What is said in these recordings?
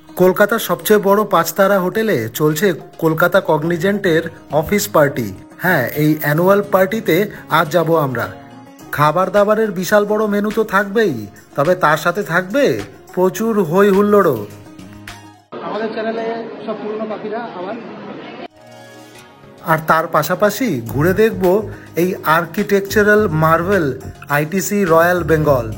কলকাতার সবচেয়ে বড় 5 তারা হোটেলে চলছে কলকাতা কগনিজেন্টের অফিস পার্টি। হ্যাঁ, এই অ্যানুয়াল পার্টিতে আজ যাব আমরা। খাবার দাবারের বিশাল বড় মেনু তো থাকবেই, তবে তার সাথে থাকবে প্রচুর হই হুল্লোড়ও। আমাদের চ্যানেলে সব পুরনো পাখিরা আবার, আর তার পাশাপাশি ঘুরে দেখব এই architectural Marvel ITC royal Bengal.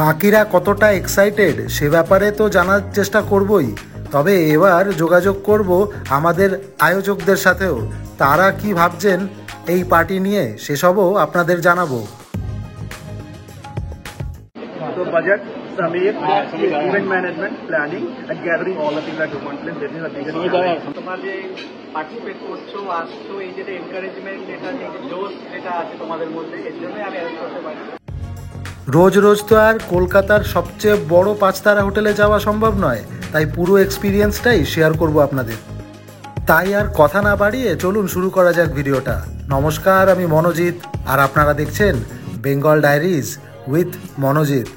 বাকিরা কতটা এক্সাইটেড সে ব্যাপারে তো জানার চেষ্টা করবই, তবে এবার যোগাযোগ করব আমাদের আয়োজকদের সাথেও। তারা কি ভাবছেন এই পার্টি নিয়ে সেসবও আপনাদের জানাবো। So budget, Samir, event management, planning and gathering all the people at one place. That is the biggest challenge. তোমরা যে পার্টিসিপেট করছো, আসছো, এই যে এনকারেজমেন্ট, এটা যে জোশ যেটা আছে তোমাদের মধ্যে, এর জন্যই আমি অ্যারেঞ্জ করতে পারি। রোজ রোজ তো আর কলকাতার সবচেয়ে বড় 5 তারা হোটেলে যাওয়া সম্ভব নয়, তাই পুরো এক্সপিরিয়েন্সটাই শেয়ার করব আপনাদের। তাই আর কথা না বাড়িয়ে চলুন শুরু করা যাক ভিডিওটা। নমস্কার, আমি মনোজিৎ, আর আপনারা দেখছেন বেঙ্গল ডায়েরিজ উইথ মনোজিৎ।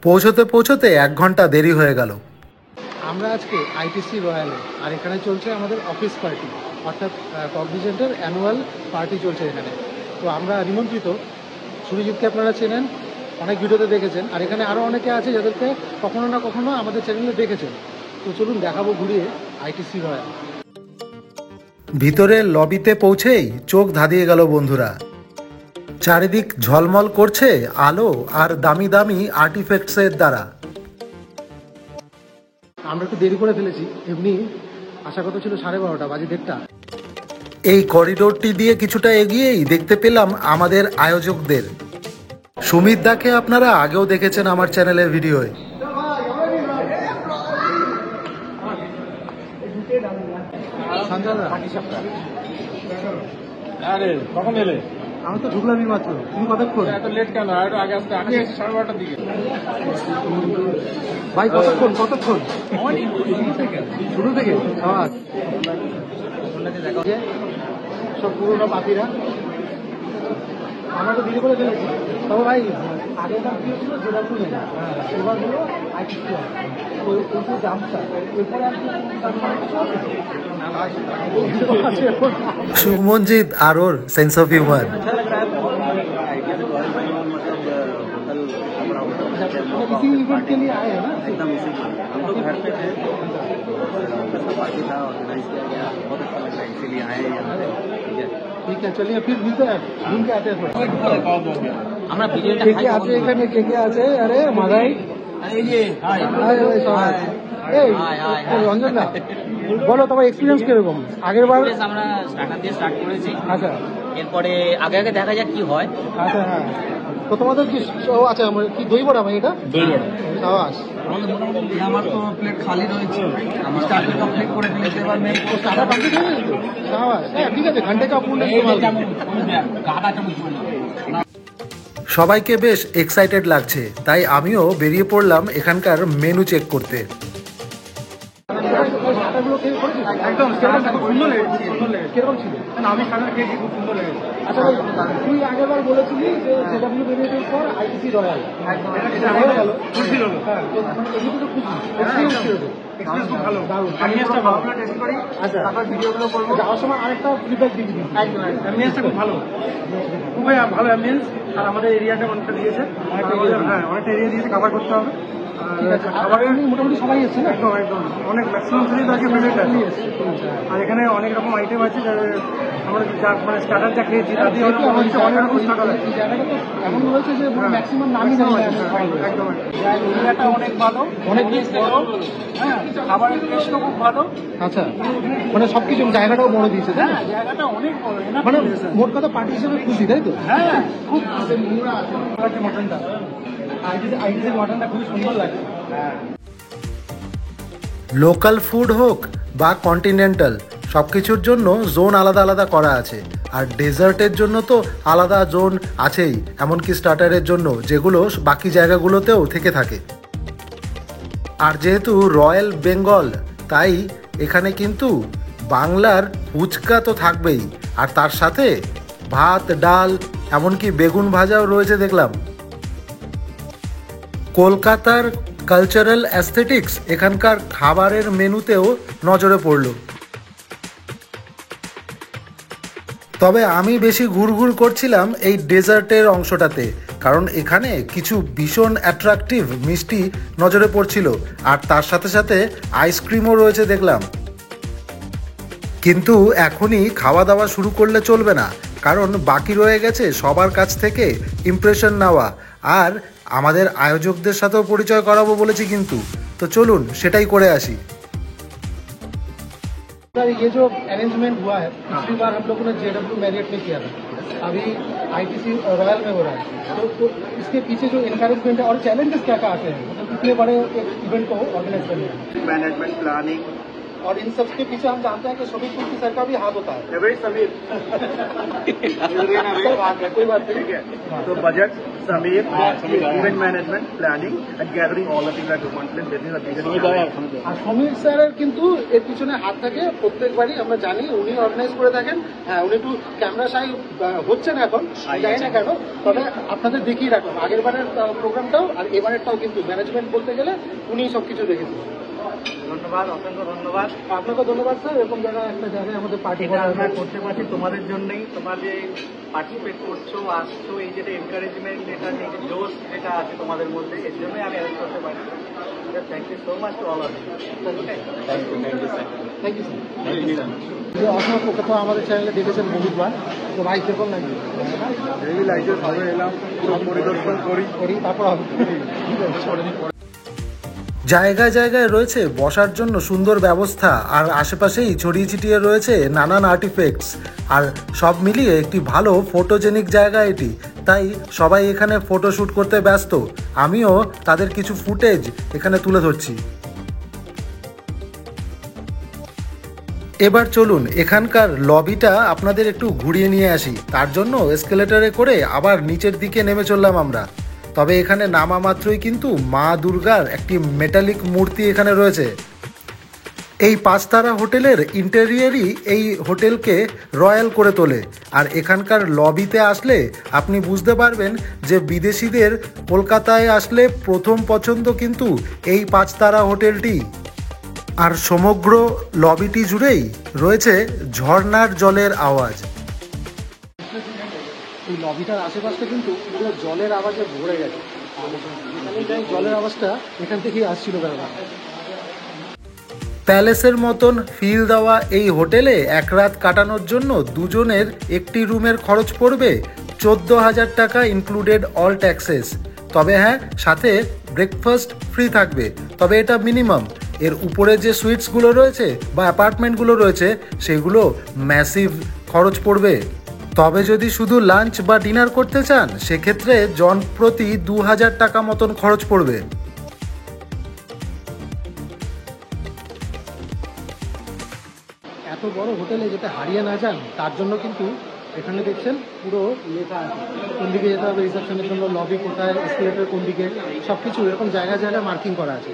পৌঁছতে পৌঁছতে 1 ঘন্টা দেরি হয়ে গেল। আমরা আজকে আইটিসি রয়্যালে, আর এখানে চলছে আমাদের অফিস পার্টি, অর্থাৎ কগনিজেন্টের অ্যানুয়াল পার্টি চলছে এখানে। তো আমরা নিমন্ত্রিত। সুরজিৎকে আপনারা চেনেন, অনেক ভিডিওতে দেখেছেন, আর এখানে আরও অনেকে আছে যাদেরকে কখনো না কখনো আমাদের চ্যানেলে দেখেছেন। তো চলুন দেখাবো ঘুরিয়ে আইটিসি রয়্যাল। ভিতরে লবিতে পৌঁছেই চোখ ধাঁধিয়ে গেল বন্ধুরা। চারিদিক ঝলমল করছে আলো আর দামি দামি আর্টিফ্যাক্টসের দ্বারা। আমরা একটু দেরি করে ফেলেছি, এমনি আশা কথা ছিল 12:30, বাজে 1:30। এই করিডোরটি দিয়ে কিছুটা এগিয়েই দেখতে পেলাম আমাদের আয়োজকদের। সুমিত দাকে আপনারা আগেও দেখেছেন আমার চ্যানেলের ভিডিওয়। আরে কখন এলে? আমি তো ঢুকলামই মাত্র, তুমি কতক্ষণ? এত লেট কেন? একটু আগে আসতে, আমি 12:30টার দিকে। ভাই কতক্ষণ? শুরু থেকে সব পুরোনো পাখিরা। আমরা তো দেরি করে ফেলেছি, তবে ভাই আগেরবার কি ছিল যেটা শুনে, এবার হলো আইটিসি প্রচুর দামটা। এরপরে সুমনজিৎ আর ওর সেন্স অফ হিউমার। इसी इवेंट के लिए आए हैं ना? एकदम इसी हम तो घर पे थे, का पार्टी था, ऑर्गेनाइज किया गया, बहुत अच्छा लग रहा है, इसीलिए आए हैं यहाँ पे। ठीक है, चलिए फिर मिलते हैं, घूम के आते हैं। আমরা ভিডিওটা কে কে আছে এখানে? কে কে আছে? আরে মাদাই, এই যে হাই এই রঞ্জন দা, বলো তোমার এক্সপিরিয়েন্স কিরকম? আগের বার আমরা স্টার্টার দিয়ে স্টার্ট করেছি, আচ্ছা, এরপরে আগে আগে দেখা যাক কি হয়। আচ্ছা হ্যাঁ, তো তোমাদের কি আচ্ছা কি দই বড়া ভাই? এটা দই বড়া সাবাস। আমার তো প্লেট খালি রয়েছে, আমি স্টার্টার কমপ্লিট করে ফেলেছি, এবার মেন কোর্স টাকা কমপ্লিট হয়ে গেছে? সাবাস, হ্যাঁ ঠিক আছে, ঘন্টা কাপ গাদা চামচ বলে। সবাইকে বেশ এক্সাইটেড লাগছে, তাই আমিও বেরিয়ে পড়লাম এখানকার মেনু চেক করতে। একদম সুন্দর লেগেছে, কিরকম ছিল? আমি সামনে খেয়েছি, খুব সুন্দর লেগেছে। আচ্ছা তুই আগেরবার বলেছিলি যে জেডব্লিউ বেরিয়েছিস পর আইটিসি রয়্যাল, এটা হয়ে গেল, খুশি হলো। হ্যাঁ, তো এগুলো তো খুব এক্সপিরিয়েন্স ছিল। এক্সপিরিয়েন্স খুব ভালো, দারুণ। অ্যাম্বিয়েন্সটা ভালো করে টেস্ট করি, আচ্ছা, তারপর ভিডিওগুলো করবো। যাওয়ার সময় আরেকটা ফিডব্যাক দিবি। একদম অ্যাম্বিয়েন্সটা খুব ভালো, খুবই ভালো অ্যাম্বিয়েন্স। আর আমাদের এরিয়াটা অনেকটা দিয়েছে, হ্যাঁ অনেকটা এরিয়া দিয়েছে, কভার করতে হবে। খাবারের মোটামুটি সবাই এসছে না? একদম একদম অনেক ম্যাক্সিমাম সিরিজ আছে প্রেজেন্ট আছে। আর এখানে অনেক রকম আইটেম আছে, আমরা যা মানে স্টার্টার যা খেয়েছি তার দিয়ে অনেক রকম স্টার্টার আছে। জায়গাটা তো এমন রয়েছে যে ম্যাক্সিমাম নামই একদম এরিয়াটা অনেক ভালো, অনেক বড়, হ্যাঁ খাবারের টেস্টও খুব ভালো। আচ্ছা, মানে সবকিছু জায়গাটাও বড় দিয়েছে, তাই না? জায়গাটা অনেক বড়, মানে মোট কথা পার্টি হিসেবে খুশি, তাই তো? হ্যাঁ খুব মটনটা, আইটিসির মটনটা খুবই সুন্দর লাগছে। লোকাল ফুড হোক বা কন্টিনেন্টাল, সব কিছুর জন্য জোন আলাদা আলাদা করা আছে। আর ডেজার্টের জন্য তো আলাদা জোন আছেই, এমনকি স্টার্টারের জন্য, যেগুলো বাকি জায়গাগুলোতেও থেকে থাকে। আর যেহেতু রয়্যাল বেঙ্গল, তাই এখানে কিন্তু বাংলার ফুচকা তো থাকবেই, আর তার সাথে ভাত, ডাল, এমনকি বেগুন ভাজাও রয়েছে দেখলাম। কলকাতার কালচারাল অ্যাস্থেটিক্স এখানকার খাবারের মেনুতেও নজরে পড়ল। তবে আমি বেশি ঘুরঘুর করছিলাম এই ডেজার্টের অংশটাতে, কারণ এখানে কিছু ভীষণ অ্যাট্রাকটিভ মিষ্টি নজরে পড়ছিল, আর তার সাথে সাথে আইসক্রিমও রয়েছে দেখলাম। কিন্তু এখনই খাওয়া দাওয়া শুরু করলে চলবে না, কারণ বাকি রয়ে গেছে সবার কাছ থেকে ইমপ্রেশন নেওয়া, আর আমাদের আয়োজকদের সাথেও পরিচয় করাবো বলেছি কিন্তু। তো চলুন সেটাই করে আসি। सर ये जो अरेंजमेंट हुआ है पिछली बार हम लोगों ने JW मैरियट में किया था, अभी ITC रॉयल में हो रहा है, तो इसके पीछे जो इनकरेजमेंट है और चैलेंजेस क्या क्या आते हैं, मतलब इतने बड़े एक इवेंट को ऑर्गेनाइज करने में, मैनेजमेंट प्लानिंग और इन सब के पीछे हम जानते हैं कि समीर पुरी सर का भी हाथ होता है। एवरी समीर कोई बात नहीं ठीक है। तो budget Sameer, event management planning and gathering all the things at one place, this is the biggest challenge. আর সমীর স্যারের কিন্তু এর পিছনে হাত থাকে প্রত্যেকবারই, আমরা জানি উনি অর্গানাইজ করে থাকেন। হ্যাঁ, উনি একটু ক্যামেরা সাই হচ্ছেন এখন, জানি না কেন, তবে আপনাদের দেখিয়ে রাখলাম আগের বারের প্রোগ্রামটাও আর এবারেরটাও, কিন্তু ম্যানেজমেন্ট বলতে গেলে উনি সবকিছু দেখেছেন। ধন্যবাদ, অসংখ্য ধন্যবাদ। আপনাকে ধন্যবাদ স্যার, এরকম জায়গায় একটা জায়গায় আমাদের পার্টি এটা আমরা করতে পারছি তোমাদের জন্যই, তোমরা যে পার্টিসিপেট করছো, আসছো, এই যেটা এনকারেজমেন্ট, এটা যে জোশ যেটা আছে তোমাদের মধ্যে, এর জন্যই আমি অ্যারেঞ্জ করতে পারছি। Thank you so much to all of you. Thank you sir. যে অসংখ্য কথা আমাদের চ্যানেলে দেখেছেন বহুতবার, তো ভাই কিরকম লাগবে? এই লাইটে সবাই এলাম, সব পরিদর্শন করি তারপর হবে। জায়গায় জায়গায় রয়েছে বসার জন্য সুন্দর ব্যবস্থা, আর আশেপাশেই ছড়িয়ে ছিটিয়ে রয়েছে নানান আর্টিফ্যাক্টস, আর সব মিলিয়ে একটি ভালো ফটোজেনিক জায়গা এটি। তাই সবাই এখানে ফটোশ্যুট করতে ব্যস্ত, আমিও তাদের কিছু ফুটেজ এখানে তুলে ধরছি। এবার চলুন এখানকার লবিটা আপনাদের একটু ঘুরিয়ে নিয়ে আসি। তার জন্য এসকেলেটরে করে আবার নিচের দিকে নেমে চললাম আমরা। তবে এখানে নামা মাত্রই কিন্তু মা দুর্গার একটি মেটালিক মূর্তি এখানে রয়েছে। এই 5 তারা হোটেলের ইন্টেরিয়ারই এই হোটেলকে রয়্যাল করে তোলে, আর এখানকার লবিতে আসলে আপনি বুঝতে পারবেন যে বিদেশিদের কলকাতায় আসলে প্রথম পছন্দ কিন্তু এই 5 তারা হোটেলটি। আর সমগ্র লবিটি জুড়েই রয়েছে ঝর্ণার জলের আওয়াজ। এই লবিটার আশেপাশটা কিন্তু পুরো জলের আওয়াজে ভরে গেছে, এখানে জলের আওয়াজটা এখান থেকেই আসছিল ব্যাপার। প্যালেসের মতন ফিল দেওয়া এই হোটেলে এক রাত কাটানোর জন্য দুজনের একটি রুমের খরচ পড়বে 14,000 টাকা ইনক্লুডেড অল ট্যাক্সেস। তবে হ্যাঁ, সাথে ব্রেকফাস্ট ফ্রি থাকবে, তবে এটা মিনিমাম। এর উপরে যে সুইটসগুলো রয়েছে বা অ্যাপার্টমেন্টগুলো রয়েছে সেগুলো ম্যাসিভ খরচ পড়বে। তবে যদি শুধু লাঞ্চ বা ডিনার করতে চান সেক্ষেত্রে জন প্রতি 2,000 টাকা মতন খরচ পড়বে। এত বড় হোটেলে যেটা হারিয়ে না যান তার জন্য কিন্তু এখানে দেখছেন পুরো লেখা আছে কোন দিকে যেতে হবে রিসেপশনের জন্য, লবি কোথায়, এসকেলেটর কোন দিকে, সব কিছু এরকম জায়গায় জায়গায় মার্কিং করা আছে।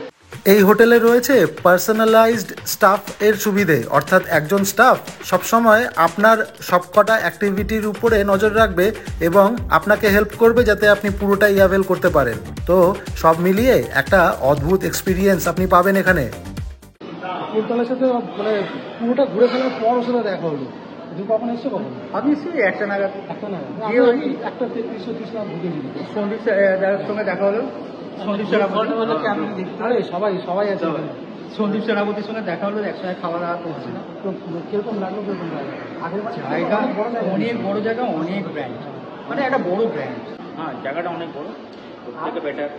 এই হোটেলে রয়েছে পার্সোনালাইজড স্টাফ এর সুবিধে, অর্থাৎ একজন স্টাফ সবসময় আপনার সবকটা অ্যাক্টিভিটির উপরে নজর রাখবে এবং আপনাকে হেল্প করবে যাতে আপনি পুরোটাই অ্যাভেল করতে পারেন। তো সব মিলিয়ে একটা অদ্ভুত এক্সপিরিয়েন্স আপনি পাবেন এখানে। ফুলতলার সাথে মানে পুরোটা ঘুরে ফেলার পর ওর সাথে দেখা হলো। তুমি কখন এসছো? কখন? আমি এসেছি 1টা নাগাদ। 1টা নাগাদ? গিয়ে ওই 1:33 নাগাদ ঢুকে নিই। সন্দীপ স্যারের সঙ্গে দেখা হলো। সন্দীপ সেনাপতি, আরে সবাই আছে এখানে। সন্দীপ সেনাপতির সঙ্গে দেখা হলো, একসঙ্গে খাওয়া দাওয়া করছি না। তো কিরকম লাগলো? কিরকম লাগলো? আগের জায়গা অনেক বড় জায়গা, অনেক ব্র্যান্ড, মানে একটা বড় ব্র্যান্ড। হ্যাঁ, জায়গাটা অনেক বড়, প্রত্যেকে বেটার।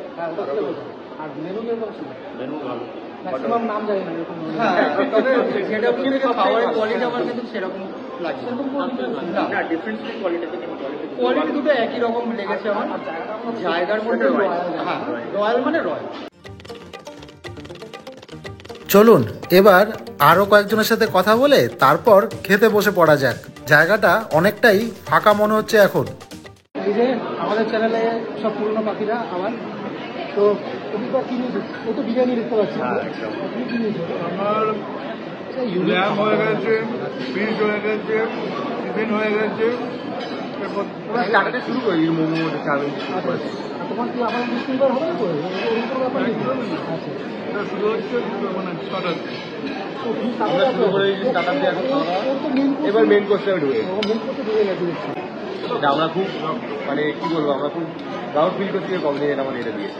আর মেনু কিরকম ছিল? মেনু ভালো, ম্যাক্সিমাম নাম জানি না এরকম। হ্যাঁ, তবে সেটা খাবারের কোয়ালিটি আমার কিন্তু সেরকম লাগছে না, ডিফারেন্স কোয়ালিটি দুটো একই রকম লেগেছে আমার। জায়গার মধ্যে হ্যাঁ, রয়্যাল মানে রয়্যাল। চলুন এবার আরও কয়েকজনের সাথে কথা বলে তারপর খেতে বসে পড়া যাক। জায়গাটা অনেকটাই ফাঁকা মনে হচ্ছে এখন। এই যে আমাদের চ্যানেলে সব পুরনো পাখিরা আমার, তো অভিজ্ঞতা কি নিয়েছে? ও তো বিরিয়ানি দেখতে পাচ্ছি, আপনি কি নিয়েছে? আমার ল্যাম্ব হয়ে গেছে, ফিশ হয়ে গেছে, চিকেন হয়ে গেছে, স্টার্টারে শুরু করি মোমো চাউমিন। তোমার কি আবার ডিস্ট্রিবিউটর হবে তো এরকম কোনো ব্যাপার নেই? আচ্ছা শুরু হচ্ছে মানে স্টার্টার তো কি আমরা শুরু করে স্টার্টার দিয়ে এখন খাওয়া দাওয়া। এবার মেন কোর্সে ঢুকে মেন করতে ঢুকে গেছে দেখছি। এটা আমরা খুব মানে কি বলবো, আমরা খুব প্রাউড ফিল করছি যে কমিউনিটি আমাদের এটা দিয়েছে।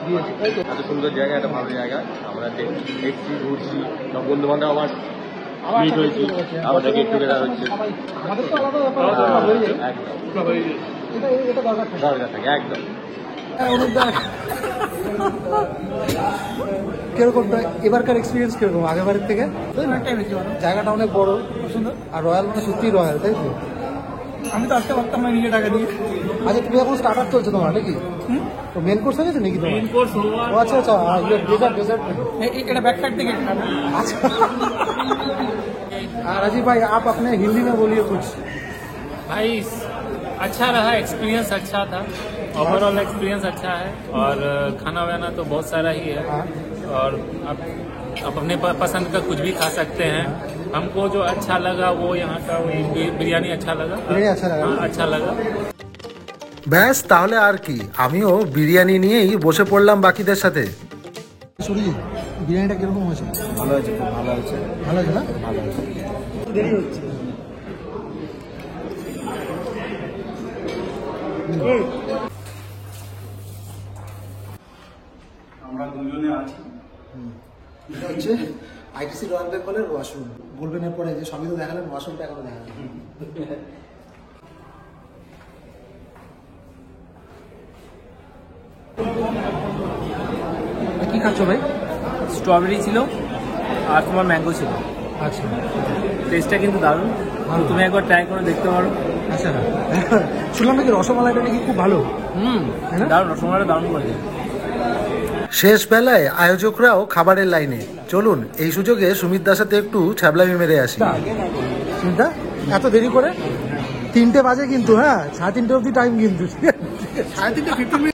এত সুন্দর জায়গা, একটা ভালো জায়গা, আমরা দেখছি ঘুরছি, সব বন্ধু বান্ধব আমার মিট হয়েছি, আমাদের গেট টুগেদার হচ্ছে। আমাদের তো আলাদা ব্যাপার হয়ে যায়, একদম এটা দরকার থাকে। দরকার থাকে একদম। কিরকম এবারকার এক্সপিরিয়েন্স কিরকম আগেবারের থেকে? জায়গাটা অনেক বড়, খুব সুন্দর, আর রয়্যাল মানে সত্যি রয়্যাল, তাই তো? আমি তো আসতে পারতাম না নিজে টাকা দিয়ে। আচ্ছা, তুমি এখন স্টার্টার চলছে তোমার নাকি? তো মেন কোর্স হয়ে গেছে নাকি তোমার? মেন কোর্স ও আচ্ছা আচ্ছা, डेजर्ट এটা बैक साइड থেকে। अच्छा। राजीव भाई, आप अपने हिंदी में बोलिए कुछ। भाई अच्छा रहा, एक्सपीरियंस अच्छा था, ओवरऑल एक्सपीरियंस अच्छा है, और खाना वाना तो बहुत सारा ही है, और आप अपने पसंद का कुछ भी खा सकते हैं। हमको जो अच्छा लगा वो यहाँ का बिरयानी अच्छा लगा। बिरयानी अच्छा लगा? हाँ, अच्छा लगा। ব্যাস, তাহলে আর কি, আমিও বিরিয়ানি নিয়েই বসে পড়লাম বাকিদের সাথে। সুরজিৎ, বিরিয়ানিটা কিরকম হয়েছে? ভালো হয়েছে, খুব ভালো হয়েছে, ভালো হয়েছে না? ভালো হয়েছে। দেরি হচ্ছে। আমরা দুজনে আছি। এটা হচ্ছে আইটিসি রয়্যাল বেঙ্গলের ওয়াশরুম। বলবেন এরপরে যে সবই তো দেখালেন, ওয়াশরুমটা এখনো দেখালেন। কি খাচ্ছ ভাই? স্ট্রবেরি ছিল আর তোমার ম্যাঙ্গো ছিল। আচ্ছা টেস্টটা কিন্তু দারুণ, তুমি একবার ট্রাই করে দেখতে পারো। আচ্ছা, শুনলাম নাকি রসমালাইটা নাকি খুব ভালো। তাই না? দারুণ, রসমালাইটা দারুণ করে। শেষ বেলায় আয়োজকরাও খাবারের লাইনে। চলুন এই সুযোগে সুমিতদার সাথে একটু ছ্যাবলামি মেরে আসি। চিন্তা এত দেরি করে? 3টে বাজে কিন্তু, হ্যাঁ 3:30 অবধি টাইম কিন্তু। 3:30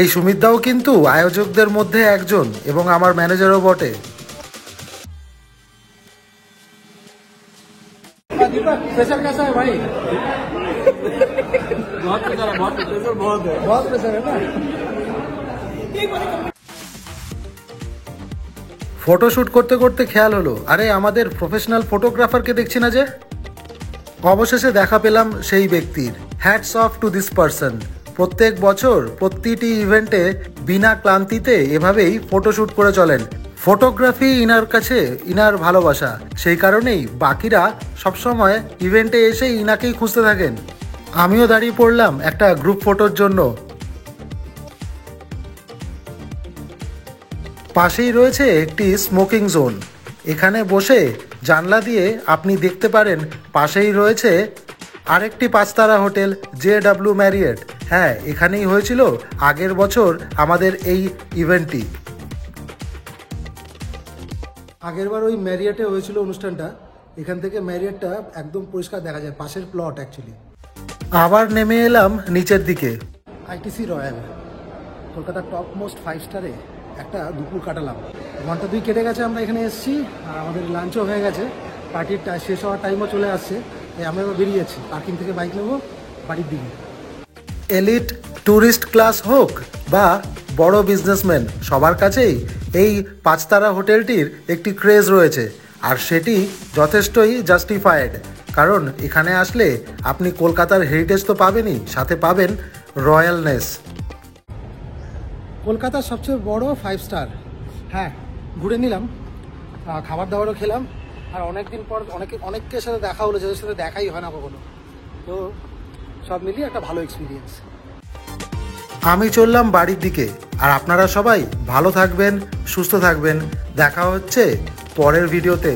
এই সুমিতদাও কিন্তু আয়োজকদের মধ্যে একজন এবং আমার ম্যানেজারও বটে। प्रेशर कैसा है भाई? बहुत प्रेशर है, बहुत प्रेशर है ना? ফটোশুট করতে করতে খেয়াল হলো, আরে আমাদের প্রফেশনাল ফটোগ্রাফারকে দেখছি না যে। অবশেষে দেখা পেলাম সেই ব্যক্তির। Hats off to this person. প্রত্যেক বছর প্রতিটি ইভেন্টে বিনা ক্লান্তিতে এভাবেই ফটোশুট করে চলেন। ফটোগ্রাফি ইনার কাছে ইনার ভালোবাসা, সেই কারণেই বাকিরা সবসময় ইভেন্টে এসে ইনাকেই খুঁজতে থাকেন। আমিও দাঁড়িয়ে পড়লাম একটা গ্রুপ ফটোর জন্য। পাশেই রয়েছে একটি স্মোকিং জোন। এখানে বসে জানলা দিয়ে আপনি দেখতে পারেন পাশেই রয়েছে আরেকটি 5 তারা হোটেল, JW ম্যারিয়েট। হ্যাঁ, এখানেই হয়েছিল আগের বছর আমাদের এই ইভেন্টটি। আগেরবার ওই ম্যারিয়েটে হয়েছিল অনুষ্ঠানটা। এখান থেকে ম্যারিয়েটটা একদম পরিষ্কার দেখা যায়, পাশের প্লট অ্যাকচুয়ালি। আবার নেমে এলাম নিচের দিকে। আইটিসি রয়্যাল, কলকাতার টপ মোস্ট 5 স্টারে একটা দুপুর কাটালাম। 1-2 কেটে গেছে, আমরা এখানে এসেছি, আর আমাদের লাঞ্চও হয়ে গেছে, পার্টির শেষ হওয়ার টাইমও চলে আসছে। তাই আমরা বেরিয়ে যাচ্ছি, পার্কিং থেকে বাইক নেবো বাড়ির দিকে। এলিট ট্যুরিস্ট ক্লাস হোক বা বড় বিজনেসম্যান, সবার কাছেই এই 5 তারা হোটেলটির একটি ক্রেজ রয়েছে, আর সেটি যথেষ্টই জাস্টিফায়েড। কারণ এখানে আসলে আপনি কলকাতার হেরিটেজ তো পাবেনই, সাথে পাবেন রয়্যালনেস। কলকাতার সবচেয়ে বড় 5 স্টার। হ্যাঁ, ঘুরে নিলাম, খাবার দাবারও খেলাম, আর অনেকদিন পর অনেকের সাথে দেখা হলো, যাদের সাথে দেখাই হয় না কখনো। তো সব মিলিয়ে একটা ভালো এক্সপিরিয়েন্স। আমি চললাম বাড়ির দিকে, আর আপনারা সবাই ভালো থাকবেন, সুস্থ থাকবেন। দেখা হচ্ছে পরের ভিডিওতে।